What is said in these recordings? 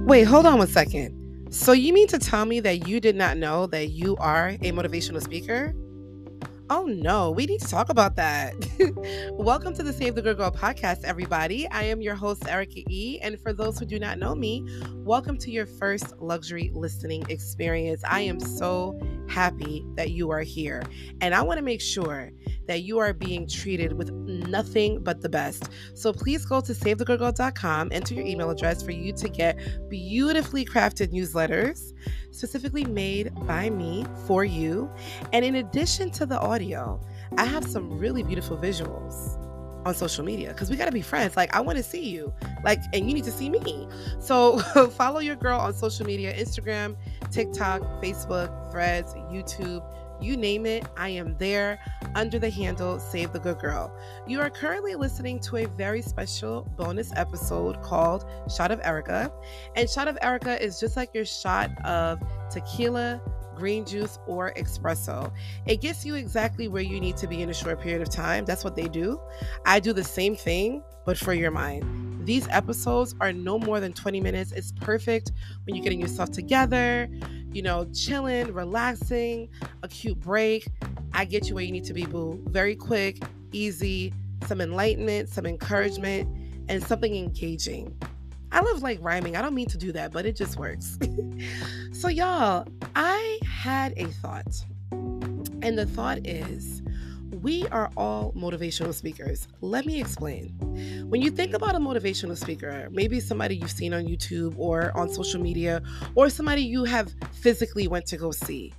Wait, hold on one second. So you mean to tell me that you did not know that you are a motivational speaker? Oh no, we need to talk about that. Welcome to the Save the Good Girl podcast, everybody. I am your host, Erica E. And for those who do not know me, welcome to your first luxury listening experience. I am so happy that you are here. And I want to make sure that you are being treated with nothing but the best. So please go to savethegoodgirl.com, enter your email address for you to get beautifully crafted newsletters specifically made by me for you. And in addition to the audio, I have some really beautiful visuals on social media because we got to be friends. Like, I want to see you, and you need to see me. So follow your girl on social media: Instagram, TikTok, Facebook, Threads, YouTube. You name it, I am there under the handle Save the Good Girl. You are currently listening to a very special bonus episode called Shot of Erica. And Shot of Erica is just like your shot of tequila, green juice, or espresso. It gets you exactly where you need to be in a short period of time. That's what they do. I do the same thing, but for your mind. These episodes are no more than 20 minutes. It's perfect when you're getting yourself together, chilling, relaxing, a cute break. I get you where you need to be, boo. Very quick, easy, some enlightenment, some encouragement, and something engaging. I love rhyming. I don't mean to do that, but it just works. So y'all, I had a thought. And the thought is, we are all motivational speakers. Let me explain. When you think about a motivational speaker, maybe somebody you've seen on YouTube or on social media, or somebody you have physically went to go see.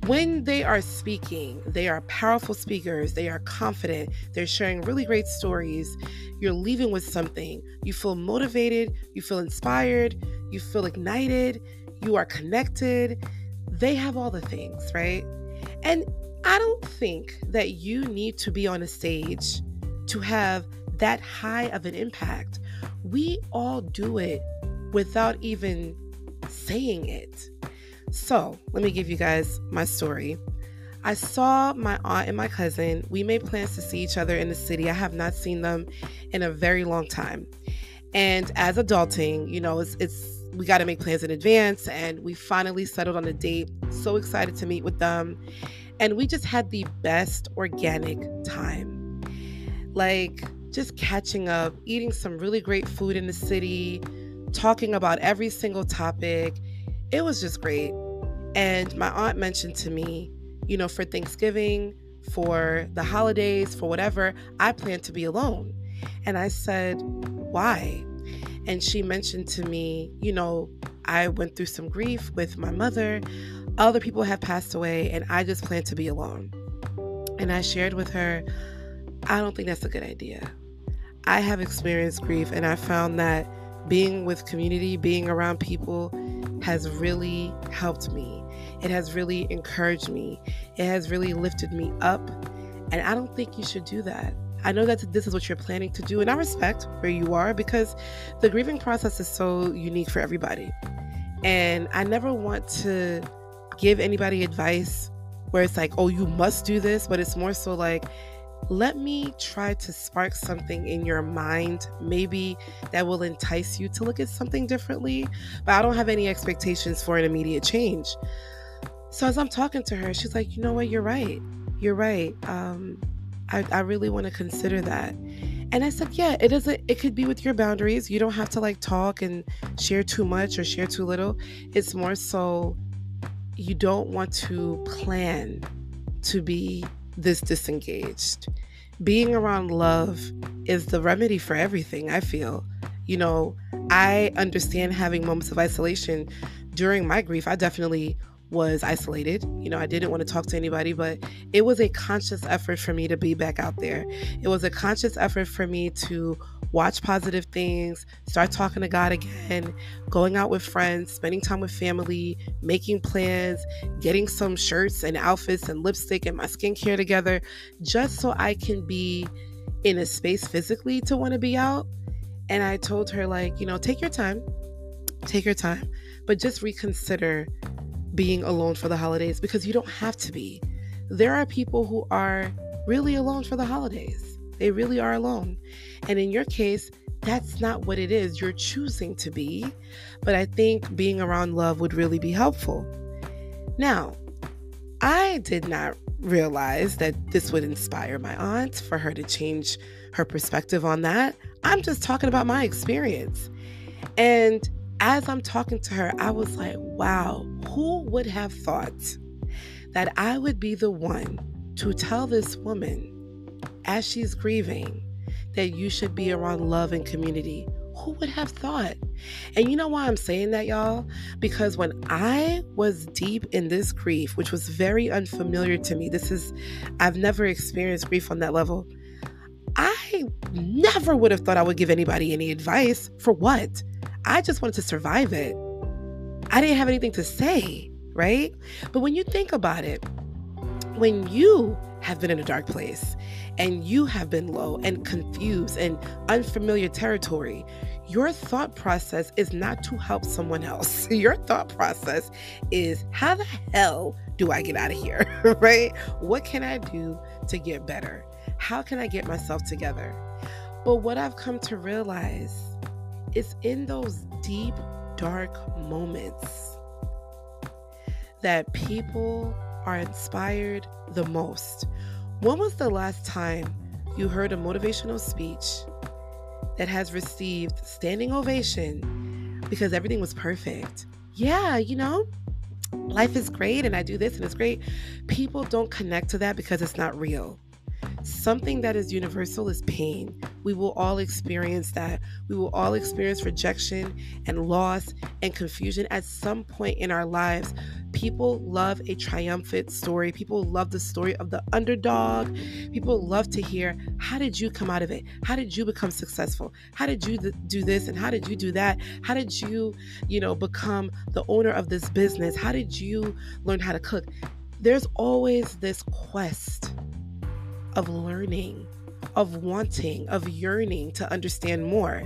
When they are speaking, they are powerful speakers. They are confident. They're sharing really great stories. You're leaving with something. You feel motivated. You feel inspired. You feel ignited. You are connected. They have all the things, right? And I don't think that you need to be on a stage to have that high of an impact. We all do it without even saying it. So let me give you guys my story. I saw my aunt and my cousin. We made plans to see each other in the city. I have not seen them in a very long time. And as adulting, we got to make plans in advance, and we finally settled on a date. So excited to meet with them. And we just had the best organic time. Just catching up, eating some really great food in the city, talking about every single topic. It was just great. And my aunt mentioned to me, for Thanksgiving, for the holidays, for whatever, I plan to be alone. And I said, why? And she mentioned to me, I went through some grief with my mother. Other people have passed away, and I just plan to be alone. And I shared with her, I don't think that's a good idea. I have experienced grief, and I found that being with community, being around people has really helped me. It has really encouraged me. It has really lifted me up. And I don't think you should do that. I know that this is what you're planning to do, and I respect where you are because the grieving process is so unique for everybody. And I never want to give anybody advice where it's like, oh, you must do this, but it's more so let me try to spark something in your mind, maybe that will entice you to look at something differently, but I don't have any expectations for an immediate change. So as I'm talking to her, she's like, you know what, you're right. I really want to consider that. And I said, yeah, it could be with your boundaries. You don't have to talk and share too much or share too little. It's more so you don't want to plan to be this disengaged. Being around love is the remedy for everything, I feel. I understand having moments of isolation. During my grief, I definitely was isolated. I didn't want to talk to anybody, but it was a conscious effort for me to be back out there. It was a conscious effort for me to watch positive things, start talking to God again, going out with friends, spending time with family, making plans, getting some shirts and outfits and lipstick and my skincare together, just so I can be in a space physically to want to be out. And I told her, take your time, but just reconsider being alone for the holidays, because you don't have to be. There are people who are really alone for the holidays. They really are alone. And in your case, that's not what it is. You're choosing to be. But I think being around love would really be helpful. Now, I did not realize that this would inspire my aunt for her to change her perspective on that. I'm just talking about my experience. And as I'm talking to her, I was like, wow, who would have thought that I would be the one to tell this woman as she's grieving that you should be around love and community? Who would have thought? And you know why I'm saying that, y'all? Because when I was deep in this grief, which was very unfamiliar to me, I've never experienced grief on that level. I never would have thought I would give anybody any advice. For what? I just wanted to survive it. I didn't have anything to say, right? But when you think about it, when you have been in a dark place and you have been low and confused and unfamiliar territory, your thought process is not to help someone else. Your thought process is, how the hell do I get out of here, right? What can I do to get better? How can I get myself together? But what I've come to realize is in those deep, dark moments that people are inspired the most. When was the last time you heard a motivational speech that has received standing ovation because everything was perfect? Yeah, life is great and I do this and it's great. People don't connect to that because it's not real. Something that is universal is pain. We will all experience that. We will all experience rejection and loss and confusion at some point in our lives. People love a triumphant story. People love the story of the underdog. People love to hear, how did you come out of it? How did you become successful? How did you do this? And how did you do that? How did you, become the owner of this business? How did you learn how to cook? There's always this quest of learning, of wanting, of yearning to understand more.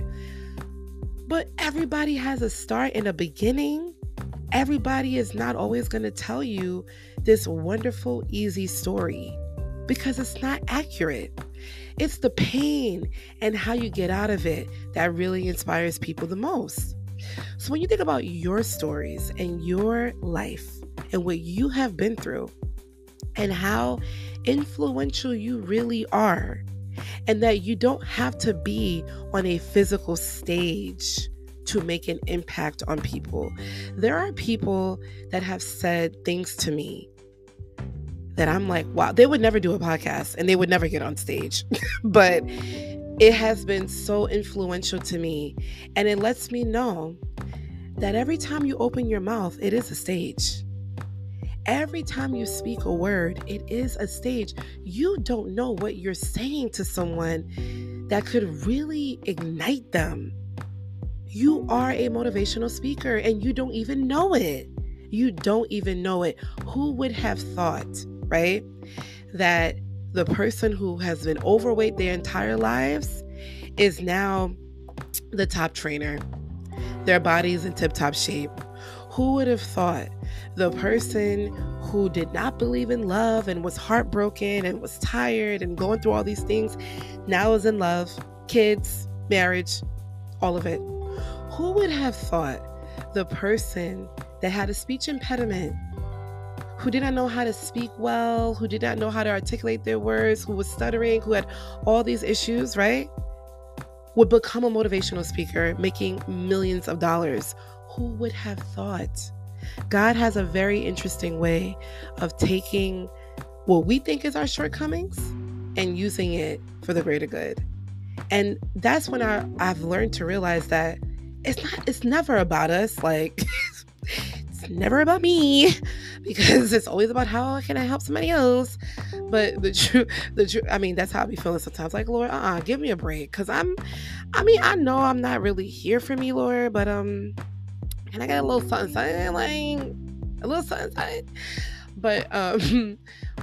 But everybody has a start and a beginning. Everybody is not always going to tell you this wonderful, easy story because it's not accurate. It's the pain and how you get out of it that really inspires people the most. So when you think about your stories and your life and what you have been through, and how influential you really are, and that you don't have to be on a physical stage to make an impact on people. There are people that have said things to me that I'm like, wow, they would never do a podcast and they would never get on stage. But it has been so influential to me, and it lets me know that every time you open your mouth, it is a stage. Every time you speak a word, it is a stage. You don't know what you're saying to someone that could really ignite them. You are a motivational speaker and you don't even know it. You don't even know it. Who would have thought, right, that the person who has been overweight their entire lives is now the top trainer? Their body is in tip-top shape. Who would have thought the person who did not believe in love and was heartbroken and was tired and going through all these things now is in love, kids, marriage, all of it? Who would have thought the person that had a speech impediment, who did not know how to speak well, who did not know how to articulate their words, who was stuttering, who had all these issues, right, would become a motivational speaker making millions of dollars? Who would have thought? God has a very interesting way of taking what we think is our shortcomings and using it for the greater good. And that's when I've learned to realize that it's never about us. Like, it's never about me, because it's always about how can I help somebody else. But the truth, I mean, that's how I be feeling sometimes. Like, Lord, give me a break. Cause I know I'm not really here for me, Lord, but, can I get a little something, like a little something? But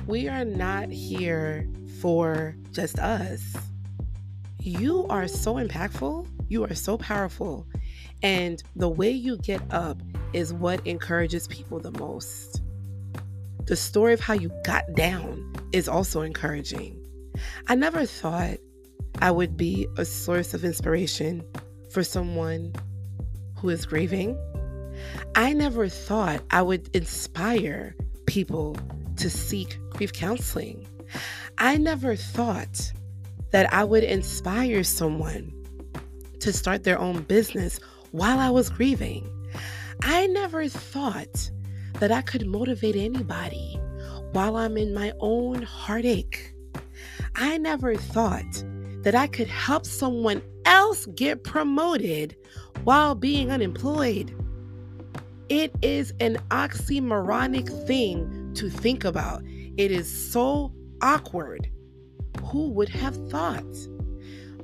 we are not here for just us. You are so impactful. You are so powerful. And the way you get up is what encourages people the most. The story of how you got down is also encouraging. I never thought I would be a source of inspiration for someone who is grieving. I never thought I would inspire people to seek grief counseling. I never thought that I would inspire someone to start their own business while I was grieving. I never thought that I could motivate anybody while I'm in my own heartache. I never thought that I could help someone else get promoted while being unemployed. It is an oxymoronic thing to think about. It is so awkward. Who would have thought?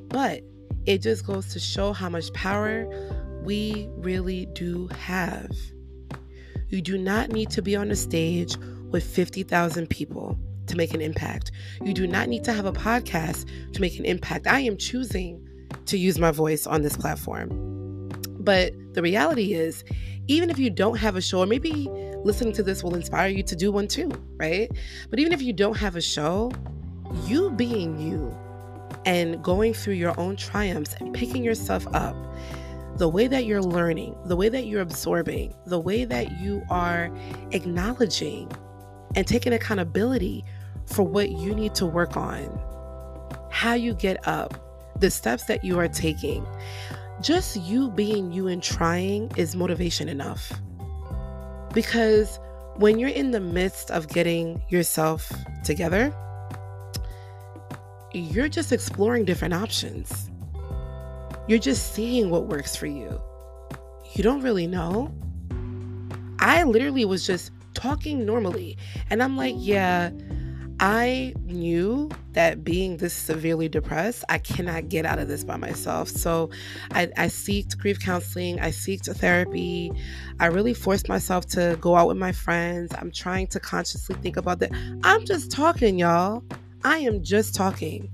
But it just goes to show how much power we really do have. You do not need to be on a stage with 50,000 people to make an impact. You do not need to have a podcast to make an impact. I am choosing to use my voice on this platform. But the reality is, even if you don't have a show, or maybe listening to this will inspire you to do one too, right? But even if you don't have a show, you being you and going through your own triumphs and picking yourself up, the way that you're learning, the way that you're absorbing, the way that you are acknowledging and taking accountability for what you need to work on, how you get up, the steps that you are taking. Just you being you and trying is motivation enough. Because when you're in the midst of getting yourself together, you're just exploring different options. You're just seeing what works for you. You don't really know. I literally was just talking normally. And I'm like, yeah, I knew that being this severely depressed, I cannot get out of this by myself. So I seeked grief counseling. I seeked therapy. I really forced myself to go out with my friends. I'm trying to consciously think about that. I'm just talking, y'all. I am just talking.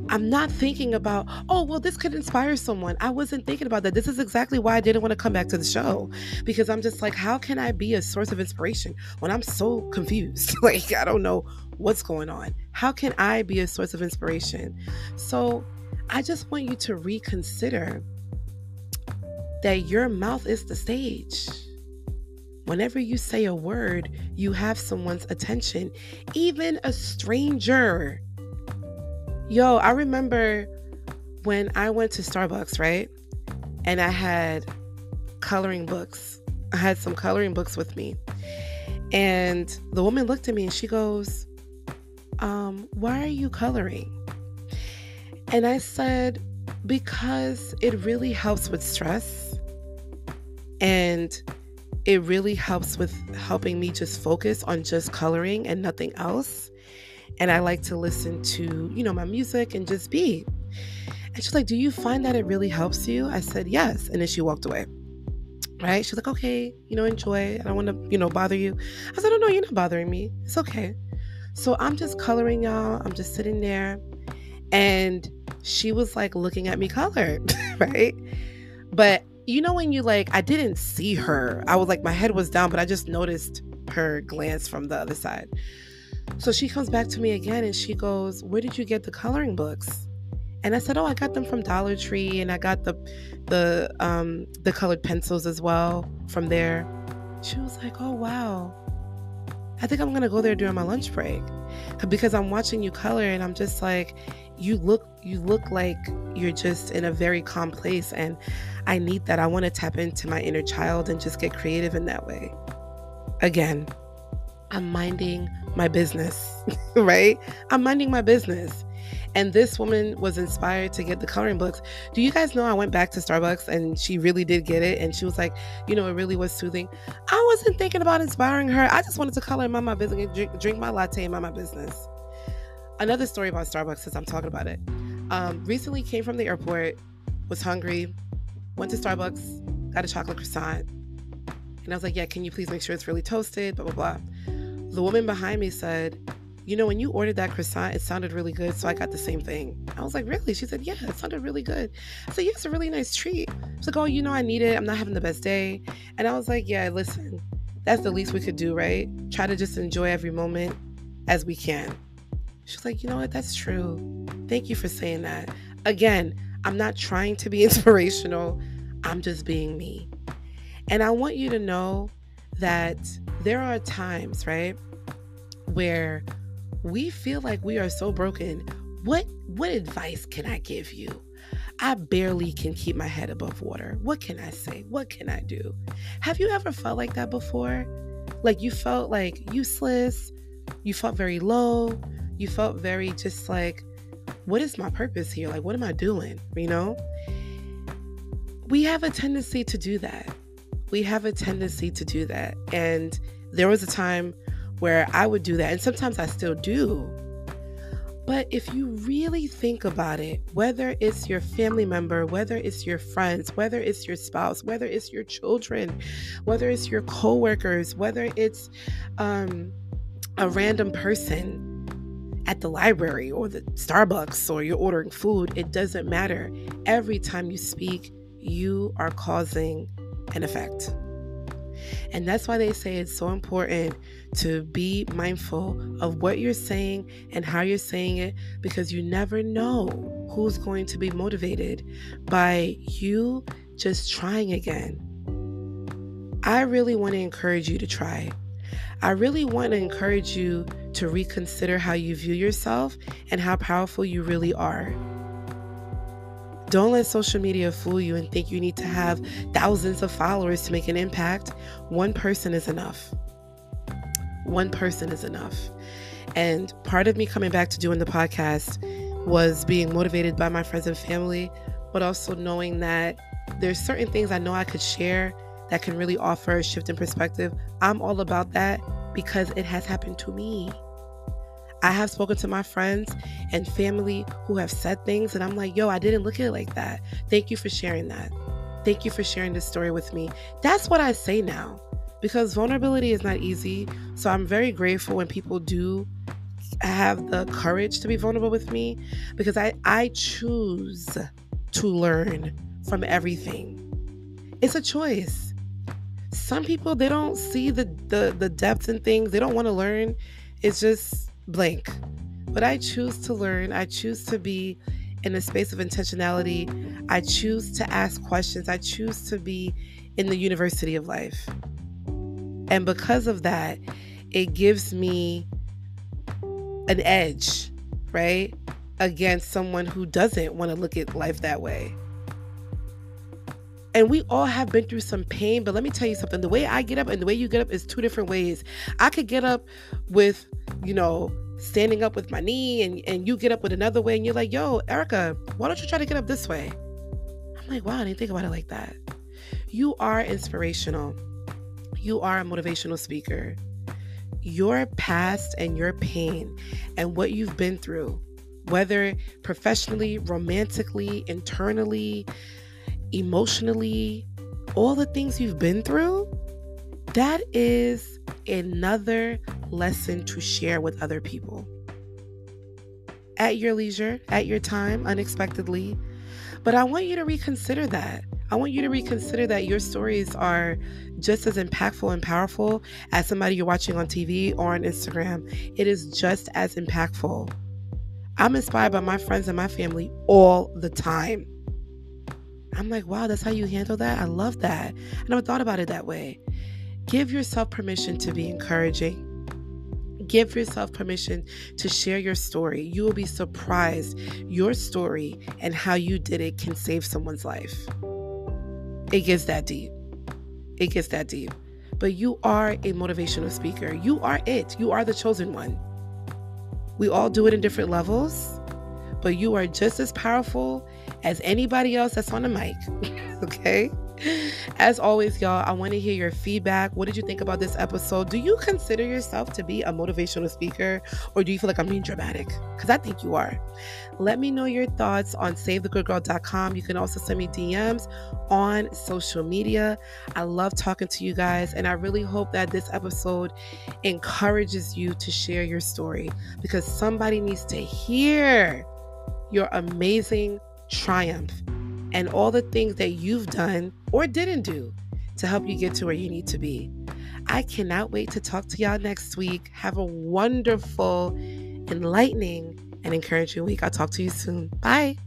I'm not thinking about, oh, well, this could inspire someone. I wasn't thinking about that. This is exactly why I didn't want to come back to the show, because I'm just like, how can I be a source of inspiration when I'm so confused? Like, I don't know what's going on. How can I be a source of inspiration? So I just want you to reconsider that your mouth is the stage. Whenever you say a word, you have someone's attention, even a stranger. Yo, I remember when I went to Starbucks, right? And I had coloring books. I had some coloring books with me. And the woman looked at me and she goes, why are you coloring? And I said, because it really helps with stress. And it really helps with helping me just focus on just coloring and nothing else. And I like to listen to, my music and just be. And she's like, do you find that it really helps you? I said, yes. And then she walked away. Right? She's like, okay, enjoy. I don't want to, bother you. I said, oh, no, you're not bothering me. It's okay. So I'm just coloring, y'all. I'm just sitting there. And she was like looking at me color, right? But when you I didn't see her. I was like, my head was down, but I just noticed her glance from the other side. So she comes back to me again and she goes, where did you get the coloring books? And I said, oh, I got them from Dollar Tree, and I got the colored pencils as well from there. She was like, oh, wow. I think I'm going to go there during my lunch break, because I'm watching you color and I'm just like, you look like you're just in a very calm place, and I need that. I want to tap into my inner child and just get creative in that way. Again, I'm minding my business, right? I'm minding my business. And this woman was inspired to get the coloring books. Do you guys know I went back to Starbucks and she really did get it? And she was like, it really was soothing. I wasn't thinking about inspiring her. I just wanted to color and mind my business and drink my latte and mind my business. Another story about Starbucks, since I'm talking about it. Recently came from the airport, was hungry, went to Starbucks, got a chocolate croissant. And I was like, yeah, can you please make sure it's really toasted, blah, blah, blah. The woman behind me said, when you ordered that croissant, it sounded really good, so I got the same thing. I was like, really? She said, yeah, it sounded really good. I said, yeah, it's a really nice treat. She's like, oh, I need it. I'm not having the best day. And I was like, yeah, listen, that's the least we could do, right? Try to just enjoy every moment as we can. She's like, you know what? That's true. Thank you for saying that. Again, I'm not trying to be inspirational. I'm just being me. And I want you to know that there are times, right, where we feel like we are so broken. What advice can I give you? I barely can keep my head above water. What can I say? What can I do? Have you ever felt like that before? Like you felt like useless, you felt very low, you felt very just like, what is my purpose here? Like, what am I doing? You know? We have a tendency to do that. We have a tendency to do that. And there was a time where I would do that, and sometimes I still do. But if you really think about it, whether it's your family member, whether it's your friends, whether it's your spouse, whether it's your children, whether it's your coworkers, whether it's a random person at the library or the Starbucks or you're ordering food, it doesn't matter. Every time you speak, you are causing an effect. And that's why they say it's so important to be mindful of what you're saying and how you're saying it, because you never know who's going to be motivated by you just trying again. I really want to encourage you to try. I really want to encourage you to reconsider how you view yourself and how powerful you really are. Don't let social media fool you and think you need to have thousands of followers to make an impact. One person is enough. One person is enough. And part of me coming back to doing the podcast was being motivated by my friends and family, but also knowing that there's certain things I know I could share that can really offer a shift in perspective. I'm all about that because it has happened to me. I have spoken to my friends and family who have said things, and I'm like, yo, I didn't look at it like that. Thank you for sharing that. Thank you for sharing this story with me. That's what I say now, because vulnerability is not easy. So I'm very grateful when people do have the courage to be vulnerable with me, because I choose to learn from everything. It's a choice. Some people, they don't see the depth in things. They don't want to learn. It's just blank. But I choose to learn. I choose to be in a space of intentionality. I choose to ask questions. I choose to be in the university of life. And because of that, it gives me an edge, right, against someone who doesn't want to look at life that way. And we all have been through some pain, but let me tell you something. The way I get up and the way you get up is two different ways. I could get up with, standing up with my knee, and you get up with another way, and you're like, yo, Erica, why don't you try to get up this way? I'm like, wow, I didn't think about it like that. You are inspirational. You are a motivational speaker. Your past and your pain and what you've been through, whether professionally, romantically, internally, emotionally, all the things you've been through, that is another lesson to share with other people. At your leisure, at your time, unexpectedly. But I want you to reconsider that. I want you to reconsider that your stories are just as impactful and powerful as somebody you're watching on TV or on Instagram. It is just as impactful. I'm inspired by my friends and my family all the time. I'm like, wow, that's how you handle that? I love that. I never thought about it that way. Give yourself permission to be encouraging. Give yourself permission to share your story. You will be surprised. Your story and how you did it can save someone's life. It gets that deep. It gets that deep. But you are a motivational speaker. You are it. You are the chosen one. We all do it in different levels, but you are just as powerful as anybody else that's on the mic. Okay? As always, y'all, I want to hear your feedback. What did you think about this episode? Do you consider yourself to be a motivational speaker, or do you feel like I'm being dramatic? Because I think you are. Let me know your thoughts on SaveTheGoodGirl.com. You can also send me DMs on social media. I love talking to you guys, and I really hope that this episode encourages you to share your story, because somebody needs to hear your amazing triumph and all the things that you've done or didn't do to help you get to where you need to be. I cannot wait to talk to y'all next week. Have a wonderful, enlightening, and encouraging week. I'll talk to you soon. Bye.